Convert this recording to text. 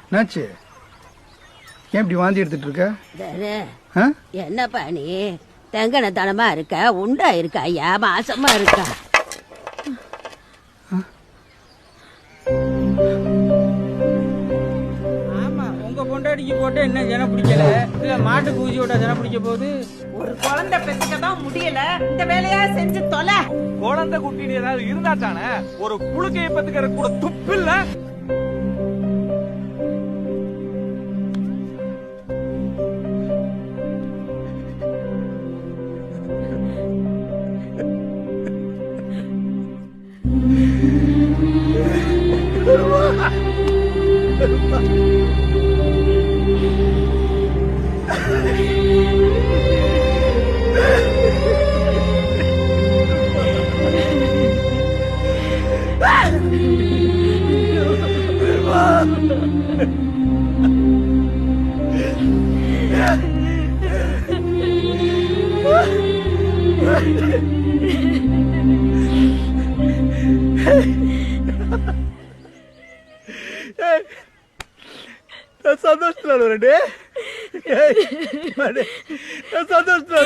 என்னாச்சு? ஏன் இப்படி வாந்தி எடுத்துட்டு இருக்க? என்னப்பா நீ தெங்கனத்தனமா இருக்க? உண்டா இருக்கா? ஐயா மாசமா இருக்கா? ஆமா, உங்க பொண்டாட்டிக்கு போட்டு என்ன ஜன பிடிக்கல, இல்ல மாட்டுக்கு ஊசி விட்டா ஜன பிடிக்க போகுது. ஒரு குழந்தை பெற்றுக்க தான் முடியல, இந்த வேலையா செஞ்சு தொலை. குழந்தை குட்டின்னு ஏதாவது இருந்தா தானே ஒரு புழுக்கையை பத்துக்கிற கூட துப்பு இல்ல. சந்தோஷத்துல சந்தோஷத்துல